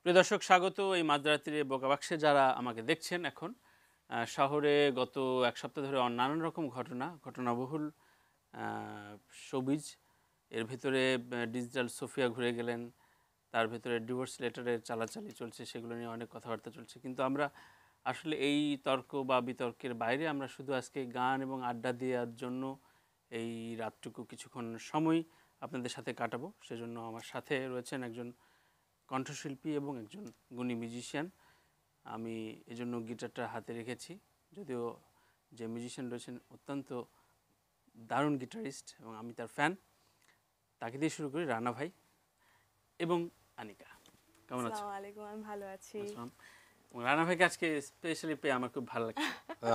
প্রিয় দর্শক, স্বাগত এই মাঝরাত্রির বোকাবাক্সে। যারা আমাকে দেখছেন এখন, শহরে গত এক সপ্তাহ ধরে নানান রকম ঘটনাবহুল শোবিজ। এর ভেতরে ডিজিটাল সোফিয়া ঘুরে গেলেন, তার ভেতরে ডিভোর্স লেটারের চালাচালি চলছে, সেগুলো নিয়ে অনেক কথাবার্তা চলছে। কিন্তু আমরা আসলে এই তর্ক বা বিতর্কের বাইরে আমরা শুধু আজকে গান এবং আড্ডা দেওয়ার জন্য এই রাতটুকু কিছুক্ষণ সময় আপনাদের সাথে কাটাবো। সেজন্য আমার সাথে রয়েছেন একজন কণ্ঠশিল্পী এবং একজন গুণী মিউজিশিয়ান। আমি এজন্য গিটারটা হাতে রেখেছি, যদিও যে মিউজিশিয়ান রয়েছেন অত্যন্ত দারুণ গিটারিস্ট এবং আমি তার ফ্যান। তাকে দিয়ে শুরু করি। রানা ভাই এবং আনিকা, কেমন আছো? আসসালামু আলাইকুম, আমি ভালো আছি। রানা ভাইকে আজকে স্পেশালি পেয়ে আমার খুব ভালো লাগছে।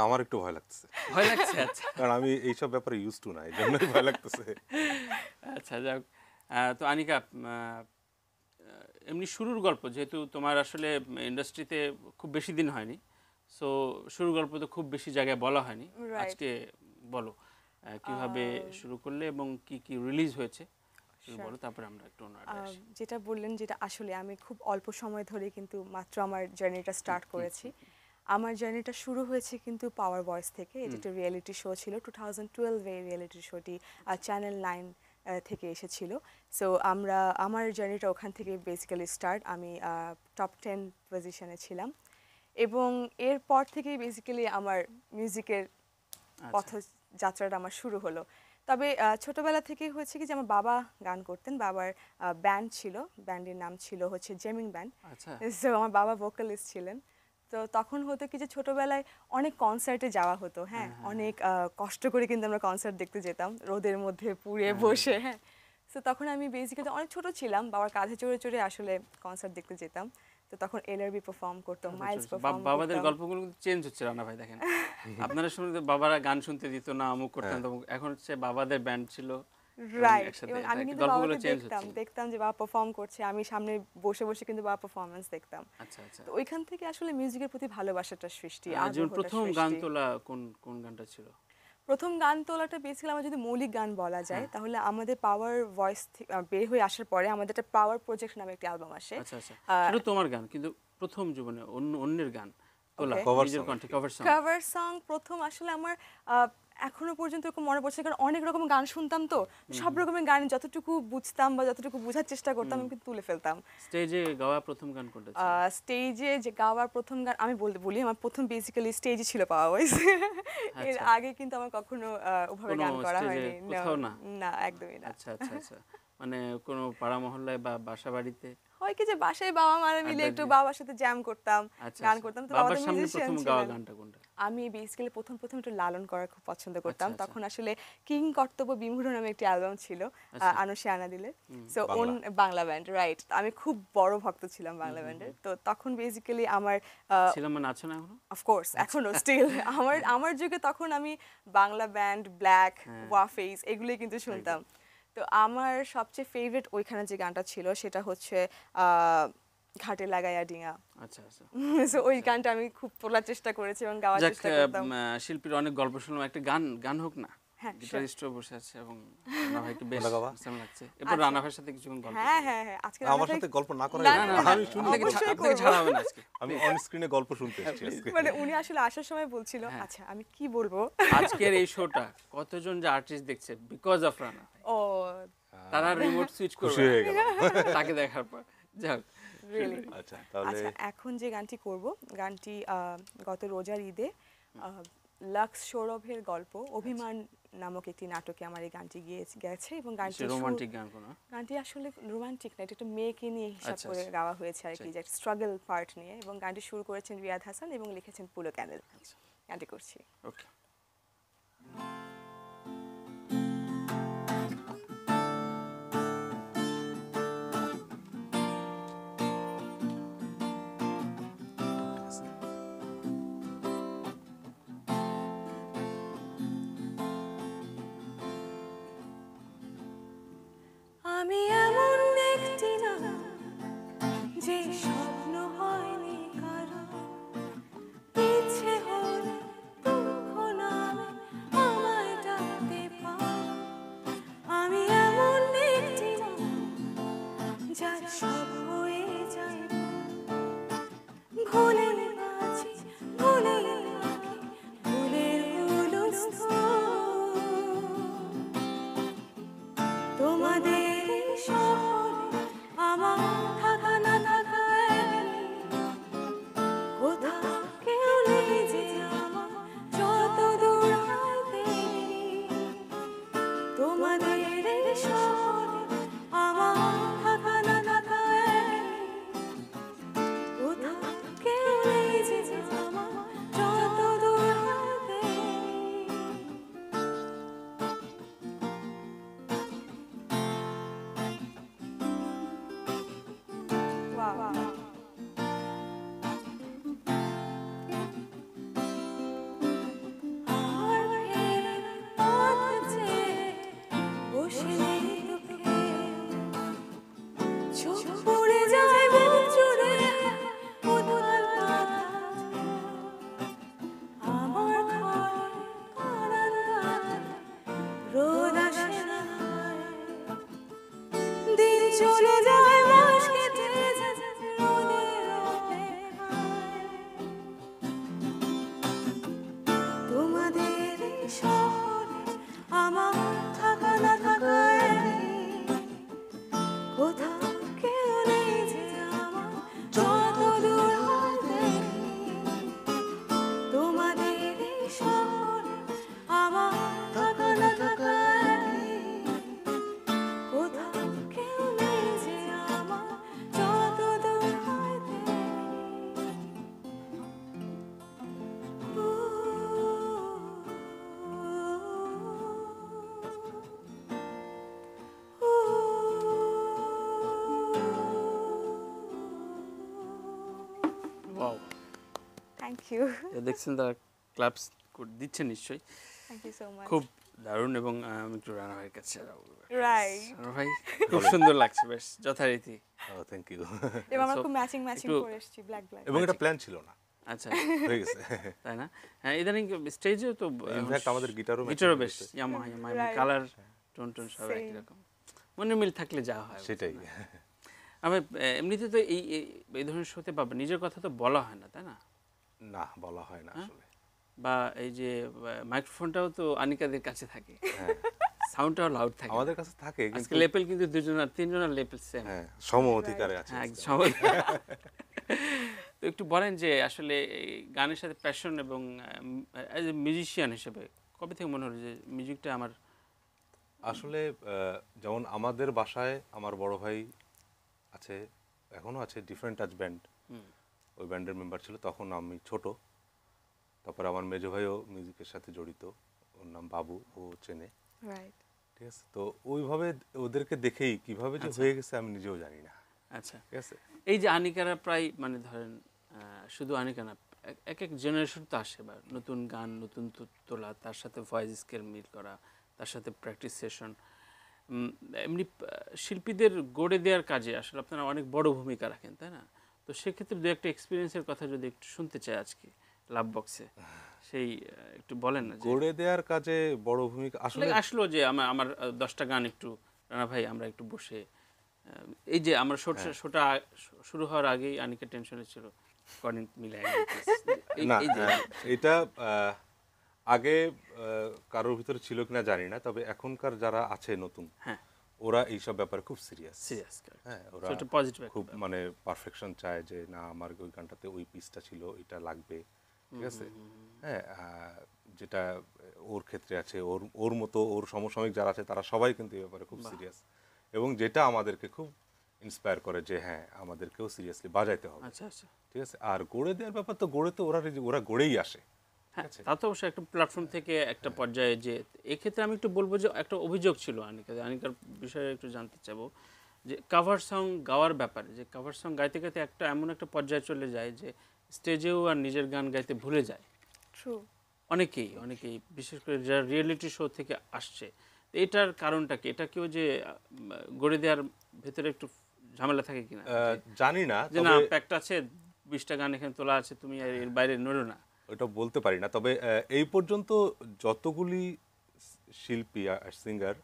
আমার একটু ভয় লাগছে। ভয় লাগছে? আচ্ছা, কারণ আমি এইসব ব্যাপারে ইউজ টু না, এই জন্যই ভয় লাগতেছে। আচ্ছা, যাক। তো আনিকা, এমনি শুরুর গল্প, যেহেতু তোমার আসলে ইন্ডাস্ট্রিতে খুব বেশি দিন হয়নি, সো শুরুর গল্প তো খুব বেশি জায়গায় বলা হয়নি। আজকে বলো কিভাবে শুরু করলে এবং কি কি রিলিজ হয়েছে বলো, তারপরে আমরা একটু যেটা বললেন, যেটা আসলে আমি খুব অল্প সময় ধরে কিন্তু মাত্র আমার জার্নিটা স্টার্ট করেছি। আমার জার্নিটা শুরু হয়েছে কিন্তু পাওয়ার ভয়েস থেকে। এটা একটা রিয়েলিটি শো ছিল, 2012 এই রিয়েলিটি শোটি চ্যানেল 9 থেকে এসেছিল। সো আমার জার্নিটা ওখান থেকে বেসিক্যালি স্টার্ট। আমি টপ 10 পজিশনে ছিলাম এবং এরপর থেকেই বেসিক্যালি আমার মিউজিকের পথযাত্রাটা আমার শুরু হলো। তবে ছোটবেলা থেকেই হয়েছে কি যে আমার বাবা গান করতেন, বাবার ব্যান্ড ছিল, ব্যান্ডের নাম ছিল হচ্ছে জেমিং ব্যান্ড। সো আমার বাবা ভোকালিস্ট ছিলেন। তো তখন হতো কি যে ছোটবেলায় অনেক কনসার্টে যাওয়া হতো, হ্যাঁ, অনেক কষ্ট করে কিন্তু আমরা কনসার্ট দেখতে যেতাম, রোদের মধ্যে পুড়ে বসে, হ্যাঁ। সো তখন আমি বেসিক্যালি অনেক ছোট ছিলাম, বাবার কাঁধে চড়ে চড়ে আসলে কনসার্ট দেখতে যেতাম। তো তখন এলআরবি পারফর্ম করতো, মাইলস পারফর্ম করতো। বাবাদের গল্পগুলো চেঞ্জ হচ্ছে রানা ভাই, দেখেন। আপনারা শুনতে বাবারা গান শুনতে দিত না, অমুক করতেন, এখন হচ্ছে বাবাদের ব্যান্ড ছিল, রাইট। এবং আমি কিন্তু বাবাকে দেখতাম যে বাবা পারফর্ম করছে, আমি সামনে বসে বসে কিন্তু বাবা পারফরম্যান্স দেখতাম। আচ্ছা আচ্ছা। তো ওইখান থেকে আসলে মিউজিকের প্রতি ভালোবাসাটা সৃষ্টি। প্রথম গান তোলা কোন গানটা ছিল? প্রথম গান তোলাটা বেসিক্যালি আমার যদি মৌলিক গান বলা যায় তাহলে আমাদের পাওয়ার ভয়েস বের হয়ে আসার পরে আমাদের একটা পাওয়ার প্রজেক্ট নামে একটা অ্যালবাম আসে। আচ্ছা আচ্ছা, এটা তোমার গান কিন্তু প্রথম জীবনে অন্যের গান তোলা, কভার সং প্রথম আসলে আমার এখনো পর্যন্ত এরকম মনে পড়ছে, কারণ অনেক রকম গান শুনতাম, তো সব রকমের গান যতটুকু বুঝতাম বা যতটুকু বোঝার চেষ্টা করতাম আমি কিন্তু তুলে ফেলতাম। স্টেজে গাওয়া প্রথম গান কোনটা ছিল? স্টেজে যে গাওয়ার প্রথম গান আমি বলি আমার প্রথম বেসিক্যালি স্টেজে ছিল পাওয়ার ভয়েস। এর আগে কিন্তু আমার কখনো ওভাবে গান করা হয়নি। না, একদমই না। আচ্ছা আচ্ছা আচ্ছা, মানে কোনো পাড়া মহল্লায় বা বাসা বাড়িতে হয় কি যে বাসায় বাবা মারা মিলে একটু বাবার সাথে জ্যাম করতাম, গান করতাম। তো বাবার সামনে প্রথম গাওয়া গানটা কোনটা? আমি বেসিক্যালি প্রথম একটু লালন করা খুব পছন্দ করতাম। তখন আসলে কিং কর্তব্য বিমূঢ় নামে একটি অ্যালবাম ছিল আনুশে আনাদিলে, সো বাংলা ব্যান্ড, রাইট। আমি খুব বড় ভক্ত ছিলাম বাংলা ব্যান্ডের। তো তখন বেসিক্যালি আমার ছিলাম, মানে আছে না এখনো? অফকোর্স এখনো স্টিল আমার যুগে তখন আমি বাংলা ব্যান্ড, ব্ল্যাক, ওয়াফেজ এগুলোই কিন্তু শুনতাম। তো আমার সবচেয়ে ফেভারিট ওইখানে যে গানটা ছিল সেটা হচ্ছে ঘাটে লাগাইয়া ডিঙা। আচ্ছা আচ্ছা, সো ওই গানটা আমি খুব তোলার চেষ্টা করেছি এবং গাওয়ার চেষ্টা করতাম। শিল্পীর অনেক গল্প শুনলাম, একটা গান হোক না? গিটারিস্টও বসে আছে এবং রানা ভাইকে বেশ পছন্দ লাগছে। এরপর রানা ভাইয়ের সাথে কিছুক্ষণ গল্প। হ্যাঁ হ্যাঁ হ্যাঁ, আজকে আমার সাথে গল্প না করে আমি শুনি, আপনাকে ছাড়া হবে না আজকে। আমি অন স্ক্রিনে গল্প শুনতে এসেছি আজকে। মানে উনি আসলে আসার সময় বলছিল, আচ্ছা আমি কি বলবো, আজকের এই শোটা কতজন যে আর্টিস্ট দেখছে বিকজ অফ রানা। ও, তারা রিমোট সুইচ করে হয়ে গেল তাকে দেখার পর। যাক, আচ্ছা তাহলে এখন যে গানটি করব, গানটি গত রোজার ঈদে লাক্স সৌরভের গল্প অভিমান নামক একটি নাটকে আমার এই গানটি গেছে এবং গানটি আসলে রোমান্টিক না, এটা একটা মেয়েকে নিয়ে হিসাব করে গাওয়া হয়েছে আর কি, যে স্ট্রাগল পার্ট নিয়ে। এবং গানটি সুর করেছেন রিয়াদ হাসান এবং লিখেছেন পুলো ক্যানেল। গানটি করছি। ওকে। আমি এমন একটি না যে স্বপ্ন হয়নি কারো, ইচ্ছে হলে দুঃখ নামে আমার ওয়াও, থ্যাংক ইউ, দেখছেন তারা ক্লাপস দিচ্ছেন নিশ্চয়ই, থ্যাংক ইউ সো মাচ। খুব দারুণ। এবং আমি একটু রানা ভাইয়ের কাছে যাবো। রাইট, রানা ভাই খুব সুন্দর লাগছে, বেশ যথারীতি। Thank you. এবং আমরা So, খুব ম্যাচিং একটু- করে এসেছি, ব্ল্যাক ব্ল্যাক। এবং এটা প্ল্যান ছিল না, আচ্ছা, হয়ে গেছে। তাই না? হ্যাঁ, ইদানিং স্টেজেও তো ইনফ্যাক্ট আমাদের গিটারও বেশ ইয়ামাহা Right. কালার টোন সব Same. একই রকম, মনে মিল থাকলে যা হয়। সেটাই। আমি এমনিতে তো এই ধরনের শোতে বা নিজের কথা তো বলা হয় না, তাই না? না, বলা হয় না আসলে। বা এই যে মাইক্রোফোনটাও তো আনিকাদের কাছে থাকে, হ্যাঁ, সাউন্ডটাও লাউড থাকে। আমাদের কাছে থাকে আজকে কিন্তু লেভেল কিন্তু দুজনের তিনজনের লেভেল সেম। হ্যাঁ, সম অধিকারে আছে। হ্যাঁ, সবাই। তো একটু বলেন যে আসলে এই গানের সাথে প্যাশন এবং অ্যাজ এ মিউজিশিয়ান হিসেবে কবে থেকে মনে হলো যে মিউজিকটা আমার আসলে যেমন আমাদের বাসায় আমার বড় ভাই আছে, এখনো আছে, ডিফারেন্ট টাচ ব্যান্ড, ওই ব্যান্ডের মেম্বার ছিল তখন আমি ছোট। তারপরে আমার মেজো ভাইও মিউজিকের সাথে জড়িত, ওর নাম বাবু, ও চেনে। রাইট, ঠিক আছে, তো ওইভাবে ওদেরকে দেখেই কিভাবে যে হয়ে গেছে আমি নিজেও জানি না। আচ্ছা, ঠিক আছে, এই যে আনিকারা প্রায় মানে ধরেন শুধু আনিকা না, এক এক জেনারেশন তো আসে, বা নতুন গান নতুন তোলা, তার সাথে ভয়েস স্কেল মিল করা, তার সাথে প্র্যাকটিস সেশন, এমনি শিল্পীদের গড়ে দেওয়ার কাজে আসলে আপনারা অনেক বড় ভূমিকা রাখেন, তাই না? তো সেক্ষেত্রে দু একটা এক্সপিরিয়েন্সের কথা যদি একটু শুনতে চাই আজকে লাভ বক্সে, সেই একটু বলেন না যে গড়ে দেওয়ার কাজে বড় ভূমিকা আসলে আসলো যে আমার 10টা গান একটু রানা ভাই আমরা একটু বসে এই যে আমরা শোটা শুরু হওয়ার আগেই আনিকা টেনশনে ছিল কর্ডিনেট মিলে না, এটা আগে কারোর ভিতরে ছিল কিনা জানি না, তবে এখনকার যারা আছে নতুন, হ্যাঁ, ওরা এইসব ব্যাপারে খুব সিরিয়াস। সিরিয়াস, হ্যাঁ, ওরা সেটা পজিটিভ খুব মানে পারফেকশন চায় যে না আমার ওই গানটাতে ওই পিসটা ছিল, এটা লাগবে। ঠিক আছে, হ্যাঁ, যেটা ওর ক্ষেত্রে আছে, ওর ওর মতো ওর সমসাময়িক যারা আছে তারা সবাই কিন্তু এই ব্যাপারে খুব সিরিয়াস, এবং যেটা আমাদেরকে খুব ইন্সপায়ার করে যে হ্যাঁ আমাদেরকেও সিরিয়াসলি বাজাইতে হবে। আচ্ছা আচ্ছা, ঠিক আছে, আর গড়ে দেওয়ার ব্যাপার তো গড়ে তো ওরা গড়েই আসে। হ্যাঁ, তা তো অবশ্যই একটা প্ল্যাটফর্ম থেকে একটা পর্যায়ে যে এক্ষেত্রে আমি একটু বলবো যে একটা অভিযোগ ছিল আনিকার বিষয়ে একটু জানতে চাবো যে কাভার সং গাওয়ার ব্যাপারে, যে কাভার সং গাইতে গাইতে একটা এমন একটা পর্যায়ে চলে যায় যে স্টেজেও আর নিজের গান গাইতে ভুলে যায় ট্রু। অনেকেই বিশেষ করে যারা রিয়েলিটি শো থেকে আসছে। তো এটার কারণটা কি? এটা কেউ যে গড়ে দেওয়ার ভেতরে একটু ঝামেলা থাকে কিনা, জানি না, যে না তবে প্যাকটা আছে 20টা গান এখানে তোলা আছে, তুমি আর এর বাইরে নড়ো না? ওটা বলতে পারি না, তবে এই পর্যন্ত যতগুলি শিল্পী সিঙ্গার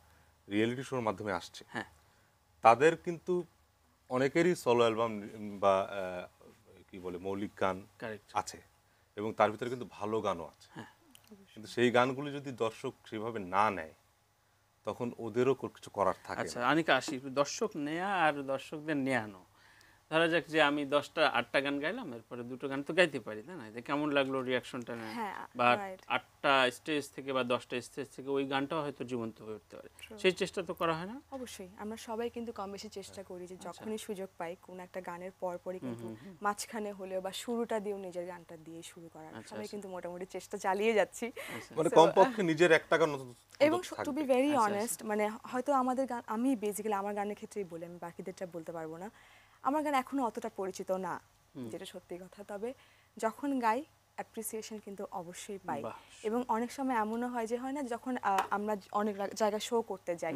রিয়েলিটি শোর মাধ্যমে আসছে, হ্যাঁ, তাদের কিন্তু অনেকেরই সোলো অ্যালবাম বা কি বলে মৌলিক গান কারেক্ট, আছে, এবং তার ভিতরে কিন্তু ভালো গানও আছে। হ্যাঁ, কিন্তু সেই গানগুলি যদি দর্শক সেভাবে না নেয়, তখন ওদেরও কিছু করার থাকে আচ্ছা না। আনিকা আসি, দর্শক নেয়া আর দর্শকদের নেয়ানো। ধরা যাক যে আমি 8টা গান গাইলাম, এরপরে 2টো গান তো গাইতে পারি, তাই না? যে কেমন লাগলো রিয়াকশনটা নেয়, হ্যাঁ, বা right. 8টা স্টেজ থেকে বা 10টা স্টেজ থেকে ওই গানটাও হয়তো জীবন্ত হয়ে উঠতে পারে। সেই চেষ্টা তো করা হয় না? অবশ্যই আমরা সবাই কিন্তু কম বেশি চেষ্টা করি যে যখনই সুযোগ পাই কোন একটা গানের পরপরই কিন্তু মাঝখানে হলেও বা শুরুটা দিয়েও নিজের গানটা দিয়ে শুরু করার সবাই কিন্তু মোটামুটি চেষ্টা চালিয়ে যাচ্ছি। মানে So, কমপক্ষে নিজের একটা গান এবং টু বি ভেরি অনেস্ট, মানে হয়তো আমাদের গান, আমি বেসিক্যালি আমার গানের ক্ষেত্রেই বলি, আমি বাকিদেরটা বলতে পারবো না, আমার গান এখনো অতটা পরিচিত না, যেটা সত্যি কথা। তবে যখন গাই অ্যাপ্রিসিয়েশন কিন্তু অবশ্যই পাই, বাহ। এবং অনেক সময় এমনও হয় যে হয় না যখন আমরা অনেক জায়গায় শো করতে যাই,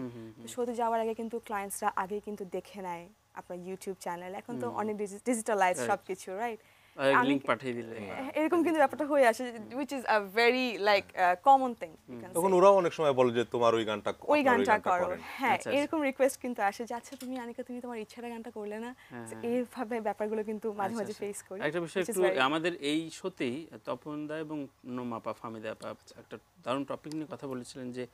শোতে যাওয়ার আগে কিন্তু ক্লায়েন্টসরা আগেই কিন্তু দেখে নেয় আপনার ইউটিউব চ্যানেল, এখন তো অনেক ডিজিটালাইজ সব কিছু, রাইট? লিংক পাঠিয়ে দিলে এরকম কিন্তু ব্যাপারটা হয়ে আসে, which is a very like common thing. তখন ওরাও অনেক সময় বলে যে তোমার ওই গানটা ওই গানটা করো, করেন। হ্যাঁ, আচ্ছা, এরকম রিকোয়েস্ট কিন্তু আসে যে আচ্ছা তুমি আনিকা তুমি তোমার ইচ্ছার গানটা করলে না, এইভাবে ব্যাপারগুলো কিন্তু মাঝে মাঝে ফেস করি। একটা বিষয় which is একটু very- আমাদের এই শোতেই তপন দা এবং নোমাপা ফামিদা আপা একটা দারুণ টপিক নিয়ে কথা বলেছিলেন যে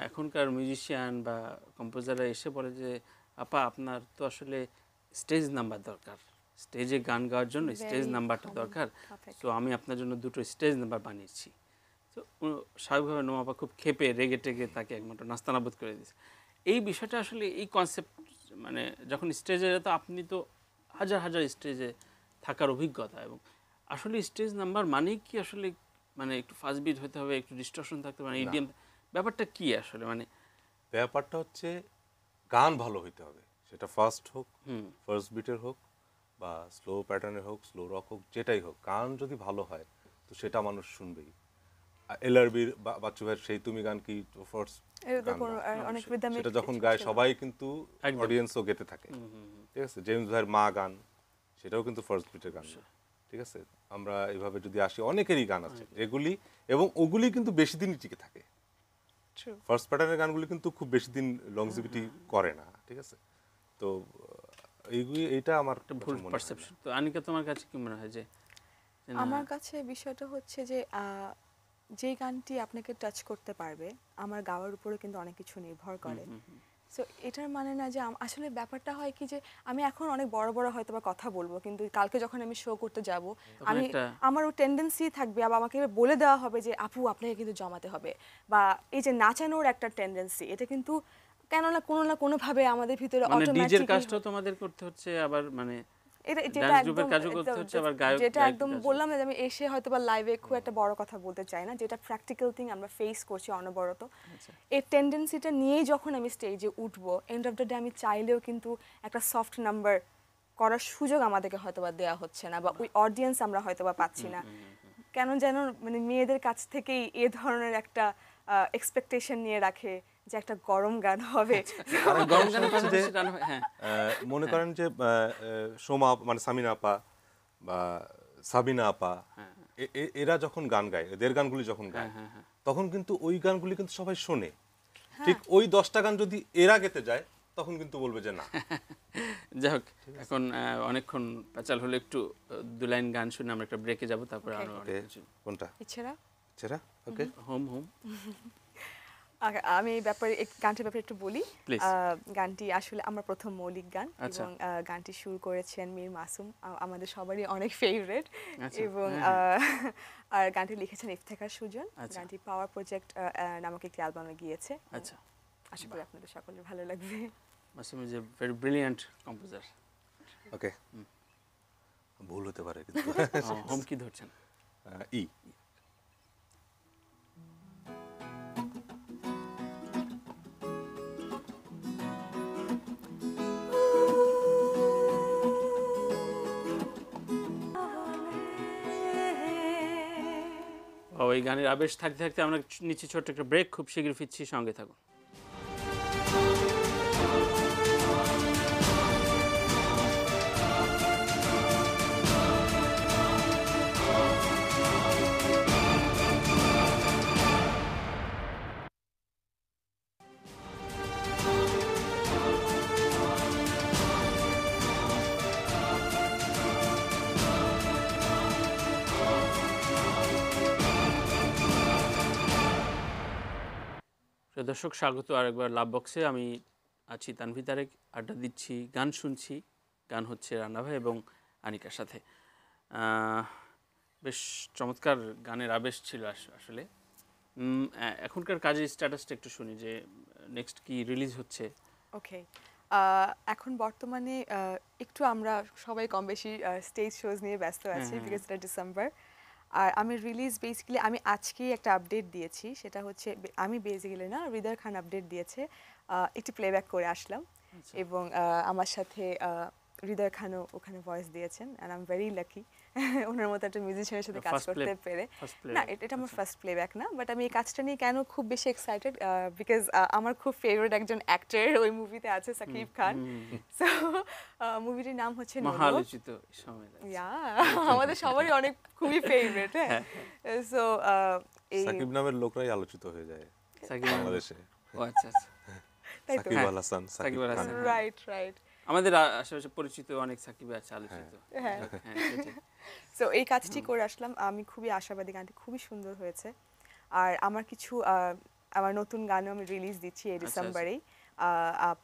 এখনকার মিউজিশিয়ান বা কম্পোজাররা এসে বলে যে আপা আপনার তো আসলে স্টেজ নাম্বার দরকার, স্টেজে গান গাওয়ার জন্য স্টেজ Very নাম্বারটা common দরকার, topic. তো আমি আপনার জন্য 2টো স্টেজ নাম্বার বানিয়েছি। তো স্বাভাবিকভাবে নোমাপা খুব ক্ষেপে রেগে টেগে তাকে একমাত্র নাস্তানাবুদ করে দিয়েছে। এই বিষয়টা আসলে এই কনসেপ্ট মানে যখন স্টেজে তো আপনি তো হাজার হাজার স্টেজে থাকার অভিজ্ঞতা, এবং আসলে স্টেজ নাম্বার মানেই কি আসলে মানে একটু ফাস্ট বিট হতে হবে, একটু ডিস্টরশন থাকতে হবে, ইডিএম, ব্যাপারটা কি আসলে? মানে ব্যাপারটা হচ্ছে গান ভালো হইতে হবে, সেটা ফার্স্ট হোক, ফার্স্ট বিটের হোক বা স্লো প্যাটার্নের হোক, স্লো রক হোক, যেটাই হোক, গান যদি ভালো হয় তো সেটা মানুষ শুনবেই। এলআরবির বাচ্চু ভাইয়ের সেই তুমি গান কি ফার্স্ট এটা তো গান কোনো না? অনেক rhythmic সেটা যখন কিছু গায় ছিল। সবাই কিন্তু একদম। অডিয়েন্সও গেতে থাকে, ঠিক আছে। জেমস ভাইয়ের মা গান, সেটাও কিন্তু ফার্স্ট বিটের গান না, ঠিক আছে। আমরা এভাবে যদি আসি, অনেকেরই গান আছে যেগুলি, এবং ওগুলি কিন্তু বেশি দিনই টিকে থাকে। True. ফার্স্ট প্যাটার্নের গানগুলি কিন্তু খুব বেশি দিন লংজিভিটি করে না, ঠিক আছে। তো এইটা আমার একটা কাছে ভুল মনে হয় না। পারসেপশন। তো আনিকা, তোমার কাছে কি মনে হয় যে যে না, আমার কাছে বিষয়টা হচ্ছে যে যে গানটি আপনাকে টাচ করতে পারবে, আমার গাওয়ার উপরে কিন্তু অনেক কিছু নির্ভর করে। সো এটার মানে না যে আসলে ব্যাপারটা হয় কি যে আমি এখন অনেক বড় বড় হয়তো বা কথা বলবো, কিন্তু কালকে যখন আমি শো করতে যাব তখন আমি একটা আমারও টেন্ডেন্সি থাকবে, আবার আমাকে বলে দেওয়া হবে যে আপু আপনাকে কিন্তু জমাতে হবে, বা এই যে নাচানোর একটা টেন্ডেন্সি, এটা কিন্তু কেন না কোনোভাবে আমাদের ভিতরে মানে ডিজের অটোমেটিকলি কাজটাও তোমাদের করতে হচ্ছে, আবার মানে এটা যেটা ডান্স একদম গ্রুপের কাজও করতে একদম হচ্ছে, আবার গায়ক যেটা গায়কের একদম কাজও। বললাম না যে আমি এসে হয়তো বা লাইভে খুব একটা বড় কথা বলতে চাই না, যেটা প্র্যাকটিক্যাল থিং আমরা ফেস করছি অনবরত, আচ্ছা। এই টেন্ডেন্সিটা নিয়েই যখন আমি স্টেজে উঠবো, এন্ড অফ দ্য ডে আমি চাইলেও কিন্তু একটা সফট নাম্বার করার সুযোগ আমাদেরকে হয়তো বা দেওয়া হচ্ছে না, বা ওই অডিয়েন্স আমরা হয়তো বা পাচ্ছি না। কেন যেন মানে মেয়েদের কাছ থেকেই এ ধরনের একটা এক্সপেকটেশন নিয়ে রাখে যে একটা গরম গান হবে। আরেক গরম সমস্যা গানের হচ্ছে যে, পাশাপাশি গান হয়, হ্যাঁ। মনে করেন যে সোমা মানে সামিনা আপা বা সাবিনা আপা, এরা যখন গান গায়, এদের গানগুলি যখন গায়, তখন কিন্তু ওই গানগুলি কিন্তু সবাই শোনে। ঠিক ওই 10টা গান যদি এরা গেতে যায়, তখন কিন্তু বলবে যে না। যাই হোক, এখন অনেকক্ষণ প্যাচাল হলে একটু দু লাইন গান শুনে আমরা একটা ব্রেকে যাব, তারপরে Okay. আরো ওকে, অনেক কিছু। কোনটা এছাড়া ছেড়া? ওকে, হোম হোম আমি এই ব্যাপারে গানটির ব্যাপারে একটু বলি। Please. গানটি আসলে আমার প্রথম মৌলিক গান, আচ্ছা। এবং গানটি সুর করেছেন মীর মাসুম, আমাদের সবারই অনেক ফেভারিট, আচ্ছা, এবং হ্যাঁ, আর গানটি লিখেছেন ইফতেখার সুজন। আচ্ছা। গানটি পাওয়ার প্রজেক্ট নামক একটি অ্যালবামে গিয়েছে। আচ্ছা। আশা করি আপনাদের সকলের ভালো লাগবে। Masum is a very brilliant composer. Okay. ভুল হতে পারে কিন্তু। হোম কি ধরছেন? ই। এই গানের আবেশ থাকতে থাকতে আমরা নিচ্ছি ছোট্ট একটা ব্রেক, খুব শীঘ্র ফিরছি, সঙ্গে থাকুন। প্রিয় দর্শক, স্বাগত আরেকবার লাভ বক্সে। আমি আছি তানভি তারেক, আড্ডা দিচ্ছি, গান শুনছি। গান হচ্ছে রান্না ভাই এবং আনিকার সাথে। বেশ চমৎকার গানের আবেশ ছিল আসলে। এখনকার কাজের স্ট্যাটাসটা একটু শুনি, যে নেক্সট কি রিলিজ হচ্ছে। ওকে, এখন বর্তমানে একটু আমরা সবাই কম বেশি স্টেজ শোজ নিয়ে ব্যস্ত আছি, হ্যাঁ। বিকজ এটা ডিসেম্বর। আর আমি রিলিজ বেসিক্যালি আমি আজকেই একটা আপডেট দিয়েছি, সেটা হচ্ছে আমি বেসিক্যালি না, হৃদয় খান আপডেট দিয়েছে, একটি প্লেব্যাক করে আসলাম, এবং আমার সাথে হৃদয় খানও ওখানে ভয়েস দিয়েছেন, and I am very lucky ওনার মতো একটা মিউজিশিয়ানের সাথে কাজ করতে পেরে। না, এটা আমার ফার্স্ট প্লেব্যাক না, বাট আমি এই কাজটা নিয়ে কেন খুব বেশি এক্সাইটেড, বিকজ আমার খুব ফেভারিট একজন অ্যাক্টর ওই মুভিতে আছে, সাকিব খান। সো মুভিটির নাম হচ্ছে নোনো। মহালোচিত সময়। ইয়া, আমাদের সবারই অনেক খুবই ফেভারিট। হ্যাঁ, সো এই সাকিব নামের লোকরাই আলোচিত হয়ে যায় সাকিব বাংলাদেশে। ও আচ্ছা আচ্ছা। তাই তো, সাকিব আল হাসান, সাকিব সাকিব আল খান। হাসান। Right right. আমাদের আশেপাশে পরিচিত অনেক সাকিব আছে আলোচিত। হ্যাঁ, হ্যাঁ, সেটাই। সো এই কাজটি করে আসলাম, আমি খুবই আশাবাদী, গানটি খুবই সুন্দর হয়েছে। আর আমার কিছু আমার নতুন গানও আমি রিলিজ দিচ্ছি এই ডিসেম্বরেই।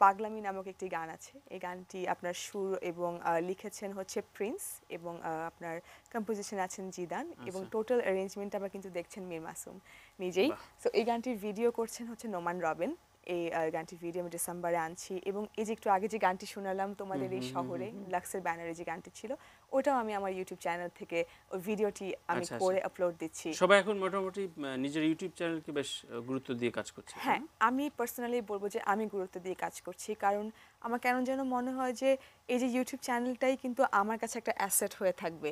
পাগলামি নামক একটি গান আছে, এই গানটি আপনার সুর এবং লিখেছেন হচ্ছে প্রিন্স, এবং আপনার কম্পোজিশন আছেন জিদান, এবং টোটাল অ্যারেঞ্জমেন্ট আবার কিন্তু দেখছেন মীর মাসুম নিজেই। সো এই গানটির ভিডিও করছেন হচ্ছে নোমান রবিন। এই গানটির ভিডিও আমি ডিসেম্বরে আনছি, এবং এই যে একটু আগে যে গানটি শোনালাম তোমাদের এই শহরে, লাক্সের ব্যানারে যে গানটি ছিল, ওটাও আমি আমার ইউটিউব চ্যানেল থেকে ওই ভিডিওটি আমি আচ্ছা, করে আপলোড দিচ্ছি। সবাই এখন মোটামুটি নিজের ইউটিউব চ্যানেলকে বেশ গুরুত্ব দিয়ে কাজ করছে, তাই হ্যাঁ, না? আমি পার্সোনালি বলব যে আমি গুরুত্ব দিয়ে কাজ করছি, কারণ আমার কেন যেন মনে হয় যে এই যে ইউটিউব চ্যানেলটাই কিন্তু আমার কাছে একটা অ্যাসেট হয়ে থাকবে।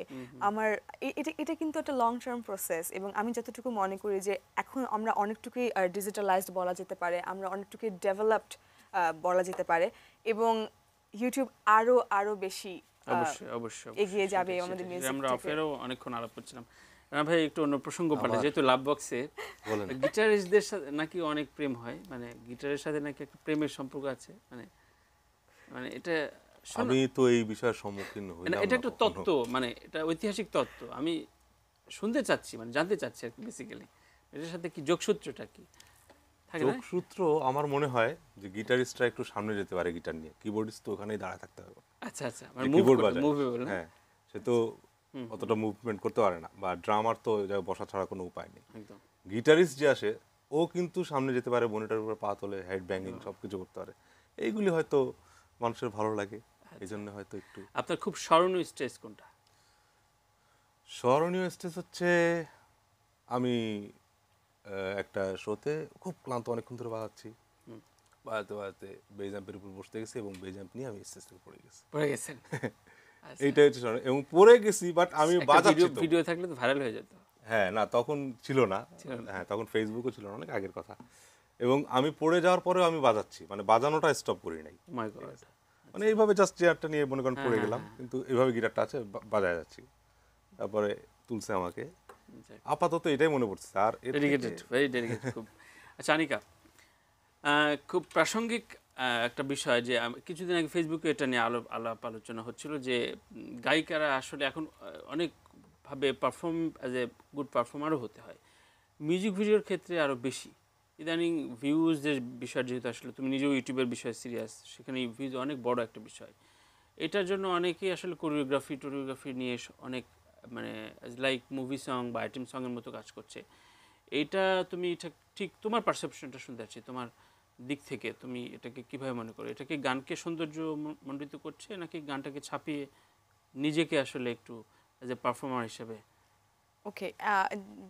আমার এটা কিন্তু একটা লং টার্ম প্রসেস, এবং আমি যতটুকু মনে করি যে এখন আমরা অনেকটুকুই ডিজিটালাইজড বলা যেতে পারে, আমরা অনেকটুকুই ডেভেলপড বলা যেতে পারে, এবং ইউটিউব আরো বেশি অবশ্যই অবশ্যই এগিয়ে যাবে সেটাই, আমাদের সেটাই। মিউজিক আমরা থেকে। অফেরও অনেকক্ষণ আলাপ করছিলাম। রানা ভাই একটু অন্য প্রসঙ্গ পাল্টে, আবার? যেহেতু লাভ বক্সে বলেন। গিটারিস্টদের সাথে নাকি অনেক প্রেম হয়, মানে গিটারের সাথে নাকি একটা প্রেমের সম্পর্ক আছে, মানে মানে এটা আমি তো এই বিষয়ের সম্মুখীন হইলাম এটা না একটা কখনো। তত্ত্ব, মানে এটা ঐতিহাসিক তত্ত্ব। আমি শুনতে চাচ্ছি, মানে জানতে চাচ্ছি আর কি বেসিক্যালি এটার সাথে কি যোগসূত্রটা কি থাকে না? যোগসূত্র আমার মনে হয় যে গিটারিস্টরা একটু সামনে যেতে পারে গিটার নিয়ে, কিবোর্ডিস্ট তো ওখানেই দাঁড়ায় থাকতে হবে। আচ্ছা আচ্ছা, মানে যে মুভ কিবোর্ড করতে বাজায়, মুভেবল না? হ্যাঁ, সে তো অতটা মুভমেন্ট করতে পারে না, বা ড্রামার তো ওই জায়গায় বসা ছাড়া কোনো উপায় নেই। একদম। গিটারিস্ট যে আসে ও কিন্তু সামনে যেতে পারে, মনিটরের উপর পা তোলে, হেড ব্যাঙ্গিং সবকিছু করতে পারে। এইগুলি হয়তো মানুষের ভালো লাগে, এই জন্য হয়তো একটু। আপনার খুব স্মরণীয় স্টেজ কোনটা? স্মরণীয় স্টেজ হচ্ছে আমি একটা শোতে খুব ক্লান্ত, অনেকক্ষণ ধরে বাজাচ্ছি, বাজাতে বাজাতে বেজ জ্যাম্পের উপর বসতে গেছি এবং বেজ জ্যাম্প নিয়ে আমি স্টেজ থেকে পড়ে গেছি। পড়ে গেছেন? আচ্ছা। এইটা হচ্ছে স্মরণীয়। এবং পড়ে গেছি, বাট আমি একটা বাজাচ্ছি তো। ভিডিও থাকলে তো ভাইরাল হয়ে যেত। হ্যাঁ, না তখন ছিল না, হ্যাঁ তখন ফেসবুকও ছিল না, অনেক আগের কথা। এবং আমি পড়ে যাওয়ার পরেও আমি বাজাচ্ছি, মানে বাজানোটা স্টপ করি নাই। মাই গড। মানে এইভাবে জাস্ট চেয়ারটা নিয়ে মনে করেন পড়ে হ্যাঁ, গেলাম, কিন্তু এইভাবে গিটারটা আছে, বাজায় যাচ্ছি। তারপরে তুলছে আমাকে, আপাতত এটাই মনে পড়ছে। আর এর ডেডিকেটেড, থেকে- ভেরি ডেডিকেটেড খুব। আচ্ছা আনিকা, খুব প্রাসঙ্গিক একটা বিষয় যে কিছুদিন আগে ফেসবুকে এটা নিয়ে আলাপ আলোচনা হচ্ছিল যে গায়িকারা আসলে এখন অনেকভাবে পারফর্ম অ্যাজ এ গুড পারফর্মারও হতে হয়, মিউজিক ভিডিওর ক্ষেত্রে আরও বেশি। ইদানিং ভিউজের বিষয়, যেহেতু আসলে তুমি নিজেও ইউটিউবের বিষয়ে সিরিয়াস, সেখানে ভিউজ অনেক বড় একটা বিষয়। এটার জন্য অনেকেই আসলে টোরিওগ্রাফি নিয়ে অনেক, মানে লাইক মুভি সং বা আইটেম সঙের মতো কাজ করছে। এইটা তুমি ঠিক তোমার পারসেপশনটা শুনতে চাচ্ছি, তোমার দিক থেকে তুমি এটাকে কিভাবে মনে করো? এটা কি গানকে সৌন্দর্য মণ্ডিত করছে, নাকি গানটাকে ছাপিয়ে নিজেকে আসলে একটু অ্যাজ এ পারফর্মার হিসেবে? ওকে,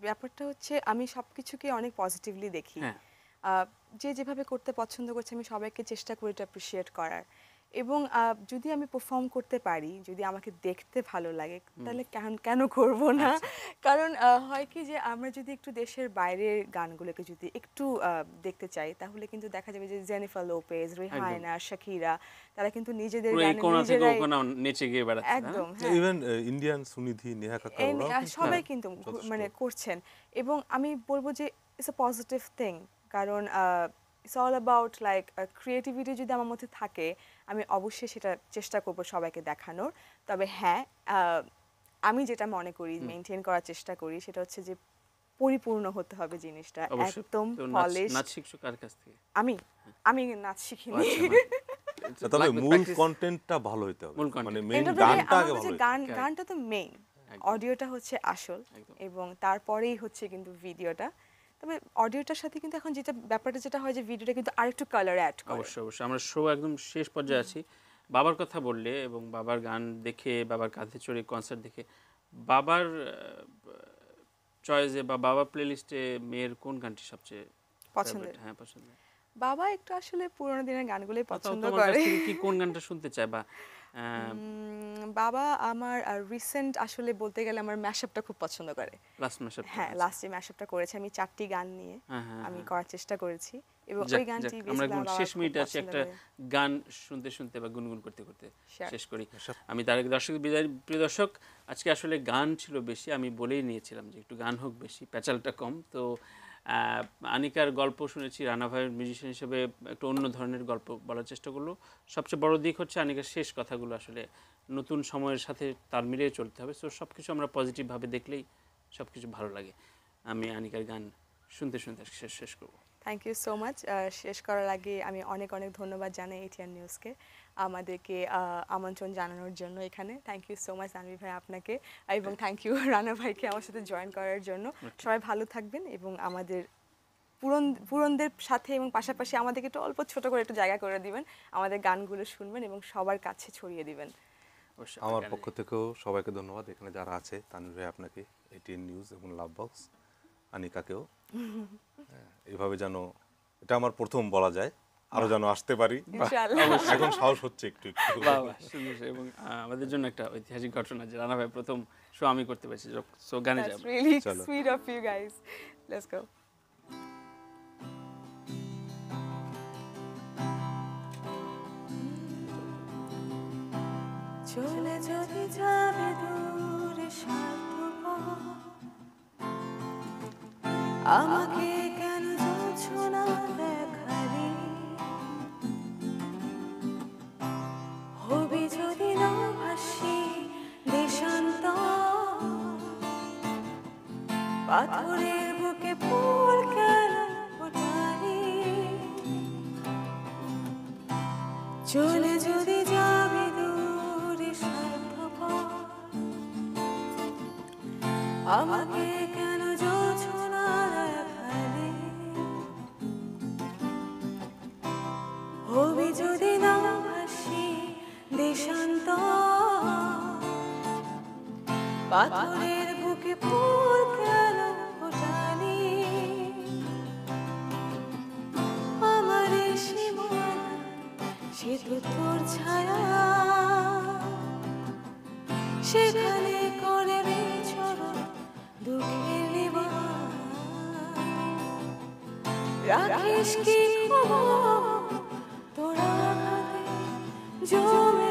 ব্যাপারটা হচ্ছে আমি সবকিছুকে অনেক পজিটিভলি দেখি। হ্যাঁ। যে যেভাবে করতে পছন্দ করছে আমি সবাইকে চেষ্টা করি এটা অ্যাপ্রিসিয়েট করার, এবং যদি আমি পারফর্ম করতে পারি, যদি আমাকে দেখতে ভালো লাগে, তাহলে কেন করব না? কারণ হয় কি যে আমরা যদি একটু দেশের বাইরের গানগুলোকে যদি একটু দেখতে চাই, তাহলে কিন্তু দেখা যাবে যে জেনিফার লোপেজ, রিহানা, শাকিরা, তারা কিন্তু নিজেদের পুরো এই গানে কোণা থেকে ও নিজেরাই কোণা নেচে গিয়ে বেড়াচ্ছে, তাই না? একদম, হ্যাঁ, ইভেন ইন্ডিয়ান সুনিধি, নেহা কাক্কর, ওরাও কিন্তু সবাই কিন্তু যথেষ্ট। মানে করছেন, এবং আমি বলবো যে ইটস আ পজিটিভ থিং, কারণ it's all about like creativity যদি আমার মধ্যে থাকে, আমি অবশ্যই সেটা চেষ্টা করব সবাইকে দেখানোর। তবে হ্যাঁ, আমি যেটা মনে করি, মেনটেন করার চেষ্টা করি, সেটা হচ্ছে যে পরিপূর্ণ হতে হবে জিনিসটা, অবশ্যই। একদম তো পলিশ। নাচ শিখছো কার কাছ থেকে? আমি নাচ শিখিনি। তবে লাগবে মূল practice। কন্টেন্টটা ভালো হইতে হবে, মূল content। মানে main End of the day, গানটা আমার আগে কাছে ভালো হইতে হবে। গানটা তো মেইন, একদম। অডিওটা হচ্ছে আসল, একদম। এবং তারপরেই হচ্ছে কিন্তু ভিডিওটা। তবে অডিওটার সাথে কিন্তু এখন ব্যাপারটা যেটা হয় যে ভিডিওটা কিন্তু আরেকটু কালার অ্যাড করে। অবশ্যই অবশ্যই, আমরা শো একদম শেষ পর্যায়ে আছি। বাবার কথা বললে এবং বাবার গান দেখে, বাবার কাঁধে চড়ে কনসার্ট দেখে, বাবার চয়েসে বা বাবার প্লেলিস্টে মেয়ের কোন গানটি সবচেয়ে পছন্দের? favorite? হ্যাঁ, পছন্দের। বাবা একটু আসলে পুরোনো দিনের গানগুলোই তাও পছন্দ তোমার কাছ করে। থেকে কি কোন গানটা শুনতে চায়, বা বাবা আমার রিসেন্ট আসলে বলতে গেলে আমার ম্যাশআপটা খুব পছন্দ করে। লাস্ট মাসে? হ্যাঁ, লাস্টে ম্যাশআপটা করেছে, আমি 4টি গান নিয়ে আমি করার চেষ্টা করেছি, এবং ওই গানটি আমরা বেশিরভাগ বাবা শেষ খুব মিনিটে আছি, পছন্দ একটা করে। গান শুনতে শুনতে বা গুনগুন করতে করতে Sure. শেষ করি। আমি তার আগে প্রিয় দর্শক, আজকে আসলে গান ছিল বেশি, আমি বলেই নিয়েছিলাম যে একটু গান হোক বেশি, প্যাচালটা কম। তো আনিকার গল্প শুনেছি, রানা ভাইয়ের মিউজিশিয়ান হিসেবে একটু অন্য ধরনের গল্প বলার চেষ্টা করলো। সবচেয়ে বড় দিক হচ্ছে আনিকার শেষ কথাগুলো আসলে নতুন সময়ের সাথে তাল মিলিয়ে চলতে হবে। সো সব কিছু আমরা পজিটিভভাবে দেখলেই সব কিছু ভালো লাগে। আমি আনিকার গান শুনতে শুনতে শেষ করবো। Thank you so much. শেষ করার আগে আমি অনেক ধন্যবাদ জানাই এটিএন নিউজকে আমাদেরকে আমন্ত্রণ জানানোর জন্য এখানে। Thank you so much Tanvir ভাই আপনাকে, এবং থ্যাংক ইউ রানা ভাইকে আমার সাথে জয়েন করার জন্য। সবাই ভালো থাকবেন, এবং আমাদের পুরনদের সাথে এবং পাশাপাশি আমাদেরকে একটু অল্প ছোট করে একটু জায়গা করে দিবেন, আমাদের গানগুলো শুনবেন এবং সবার কাছে ছড়িয়ে দিবেন। অবশ্যই আমার আপনাকে পক্ষ থেকেও সবাইকে ধন্যবাদ, এখানে যারা আছে, তানভীর ভাই আপনাকে, এটিএন নিউজ এবং লাভ বক্স, আনিকাকেও। হ্যাঁ, এইভাবে যেন, এটা আমার প্রথম বলা যায়, আরো যেন আসতে পারি, ইনশাআল্লাহ। এখন সাহস হচ্ছে একটু একটু। বাহ বাহ, সুন্দর এবং আমাদের জন্য একটা ঐতিহাসিক ঘটনা যে রানা ভাই প্রথম শো আমি করতে পারছি। সো গানে That's যাব। really চলো। sweet of you guys. Let's go. চলে যদি যাবে দূরে স্বার্থপর, আমাকে কেন যাচ্ছো না দেখালি, হবি যদি না ভাসি দেশান্তর, পাথরের বুকে ফুল কেন ফোটালি, চলে যদি যাবে দূরে স্বার্থপর, আমাকে কেন যাচ্ছো না দেখালি, হবি যদি না ভাসি দেশান্তর, পাথরের বুকে ফুল কেন ফোটালি, আমার এই সীমানা সে তো তোর ছায়া, সেখানে করে বিচরণ দুঃখের নিবাস, রাখিস কি খবর তোরা আঘাতে জমে